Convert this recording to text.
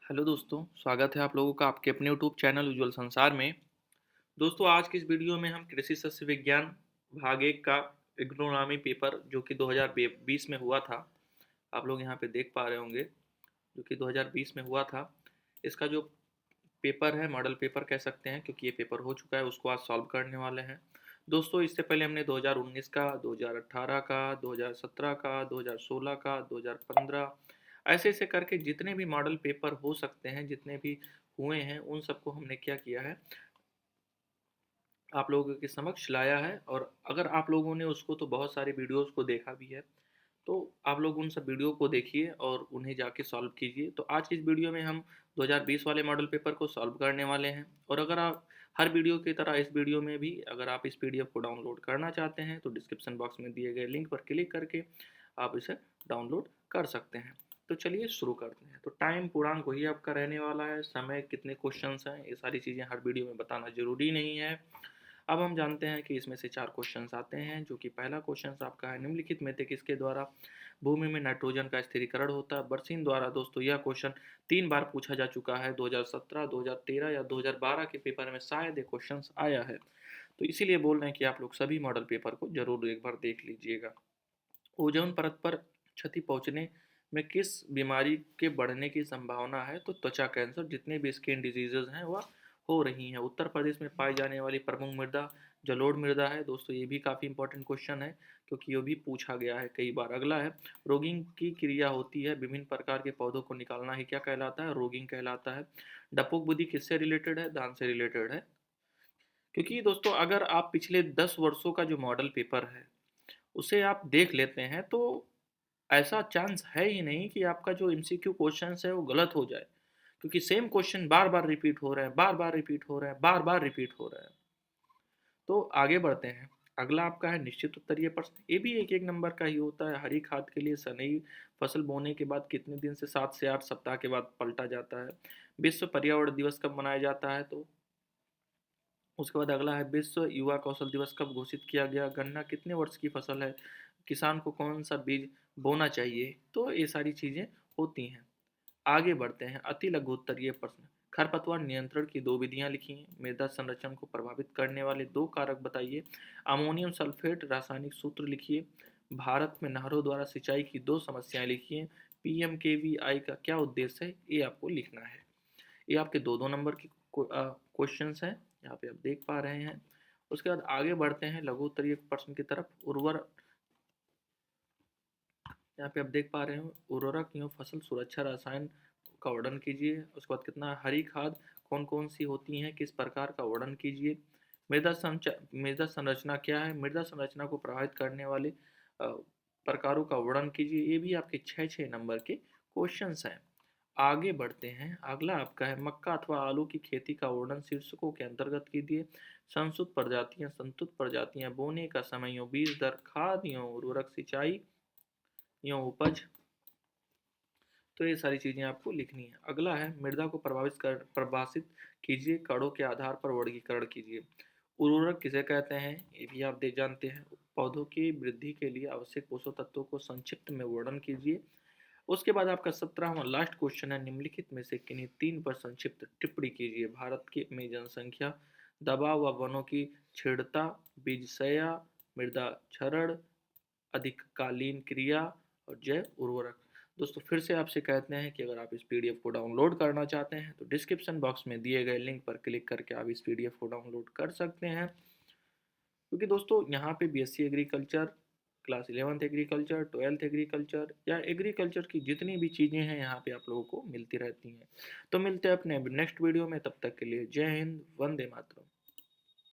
Hello दोस्तों, स्वागत है आप लोगों का आपके अपने यूट्यूब चैनल उज्ज्वल संसार में। दोस्तों, आज की इस वीडियो में हम कृषि सस्य विज्ञान भाग 1 का एग्रोनॉमी पेपर जो कि 2020 में हुआ था, आप लोग यहाँ पे देख पा रहे होंगे, जो कि 2020 में हुआ था। इसका जो पेपर है, मॉडल पेपर कह सकते हैं क्योंकि ये पेपर हो चुका है, उसको आज सॉल्व करने वाले हैं। दोस्तों, इससे पहले हमने 2019 का, 2018 का, 2017 का, 2016 का, 2015 ऐसे-ऐसे करके जितने भी मॉडल पेपर हो सकते हैं, जितने भी हुए हैं, उन सबको हमने क्या किया है, आप लोगों के समक्ष लाया है। और अगर आप लोगों ने उसको तो बहुत सारे वीडियोज़ को देखा भी है, तो आप लोग उन सब वीडियो को देखिए और उन्हें जाके सॉल्व कीजिए। तो आज की इस वीडियो में हम 2020 वाले मॉडल पेपर को सॉल्व करने वाले हैं। और अगर आप हर वीडियो की तरह इस वीडियो में भी अगर आप इस पीडीएफ को डाउनलोड करना चाहते हैं, तो डिस्क्रिप्शन बॉक्स में दिए गए लिंक पर क्लिक करके आप इसे डाउनलोड कर सकते हैं। तो चलिए शुरू करते हैं। तो टाइम पूर्णांक वही आपका रहने वाला है, समय कितने क्वेश्चंस हैं, ये सारी चीज़ें हर वीडियो में बताना ज़रूरी नहीं है। अब हम जानते हैं कि इसमें से 4 क्वेश्चंस आते हैं, जो कि पहला क्वेश्चन आपका है, निम्नलिखित में से किसके द्वारा भूमि में नाइट्रोजन का स्थिरीकरण होता है। बर्सीन द्वारा। दोस्तों, यह क्वेश्चन 3 बार पूछा जा चुका है, 2017, 2013 या 2012 के पेपर में शायद ये क्वेश्चन आया है। तो इसीलिए बोल रहे हैं कि आप लोग सभी मॉडल पेपर को जरूर एक बार देख लीजिएगा। ओजोन परत पर क्षति पहुंचने में किस बीमारी के बढ़ने की संभावना है। तो त्वचा कैंसर, जितने भी स्किन डिजीजेज हैं वह हो रही हैं। उत्तर प्रदेश में पाई जाने वाली प्रमुख मृदा जलोढ़ मृदा है। दोस्तों, ये भी काफ़ी इंपॉर्टेंट क्वेश्चन है क्योंकि ये भी पूछा गया है कई बार। अगला है, रोगिंग की क्रिया होती है विभिन्न प्रकार के पौधों को निकालना ही क्या कहलाता है, रोगिंग कहलाता है। डपोक विधि किससे रिलेटेड है, धान से रिलेटेड है। क्योंकि दोस्तों, अगर आप पिछले 10 वर्षों का जो मॉडल पेपर है उसे आप देख लेते हैं, तो ऐसा चांस है ही नहीं कि आपका जो एमसीक्यू क्वेश्चंस है वो गलत हो जाए, क्योंकि सेम क्वेश्चन बार बार रिपीट हो रहे हैं, बार बार रिपीट हो रहे हैं, बार बार रिपीट हो रहे हैं। तो आगे बढ़ते हैं। अगला आपका है निश्चित उत्तरीय प्रश्न। ये भी एक एक नंबर का ही होता है। हरी खाद के लिए सनई फसल बोने के बाद कितने दिन से 7 से 8 सप्ताह के बाद पलटा जाता है। विश्व पर्यावरण दिवस कब मनाया जाता है। तो उसके बाद अगला है, विश्व युवा कौशल दिवस कब घोषित किया गया। गन्ना कितने वर्ष की फसल है। किसान को कौन सा बीज बोना चाहिए। तो ये सारी चीज़ें होती हैं। आगे बढ़ते हैं। अति लघु उत्तरीय प्रश्न। खरपतवार नियंत्रण की 2 विधियां लिखिए। मृदा संरक्षण को प्रभावित करने वाले 2 कारक बताइए। अमोनियम सल्फेट रासायनिक सूत्र लिखिए। भारत में नहरों द्वारा सिंचाई की 2 समस्याएं लिखिए। पीएमकेवीआई का क्या उद्देश्य है, ये आपको लिखना है। ये आपके दो दो नंबर की क्वेश्चंस हैं, यहाँ पे आप देख पा रहे हैं। उसके बाद आगे बढ़ते हैं लघु उत्तरीय प्रश्न की तरफ। यहाँ पे आप देख पा रहे हो, उर्वरक एवं फसल सुरक्षा रसायन का वर्णन कीजिए। उसके बाद कितना हरी खाद कौन कौन सी होती हैं, किस प्रकार का वर्णन कीजिए। मृदा संरचना क्या है, मृदा संरचना को प्रभावित करने वाले प्रकारों का वर्णन कीजिए। ये भी आपके 6-6 नंबर के क्वेश्चंस हैं। आगे बढ़ते हैं। अगला आपका है, मक्का अथवा आलू की खेती का वर्णन शीर्षकों के अंतर्गत कीजिए। संतुत प्रजातियां, बोने का समय एवं बीज दर, खाद एवं उर्वरक, सिंचाई एवं उपज। तो ये सारी चीजें आपको लिखनी है। अगला है, मृदा को परिभाषित कीजिए, कणों के आधार पर वर्गीकरण कीजिए। उर्वरक किसे कहते हैं, ये भी आप देख जानते हैं। पौधों की वृद्धि के लिए आवश्यक पोषक तत्वों को संक्षिप्त में वर्णन कीजिए। उसके बाद आपका 17वां लास्ट क्वेश्चन है, निम्नलिखित में से किन्हीं 3 पर संक्षिप्त टिप्पणी कीजिए। भारत की में जनसंख्या, दबाव व वनों की छीड़ता, बीजशया, मृदा क्षरण, अधिककालीन क्रिया और जैव उर्वरक। दोस्तों, फिर से आपसे कहते हैं कि अगर आप इस पीडीएफ को डाउनलोड करना चाहते हैं, तो डिस्क्रिप्शन बॉक्स में दिए गए लिंक पर क्लिक करके आप इस पीडीएफ को डाउनलोड कर सकते हैं। क्योंकि दोस्तों, यहाँ पे BSc agriculture, class 11th agriculture, 12th agriculture या एग्रीकल्चर की जितनी भी चीज़ें हैं यहाँ पे आप लोगों को मिलती रहती हैं। तो मिलते हैं अपने नेक्स्ट वीडियो में, तब तक के लिए जय हिंद, वंदे मातरम।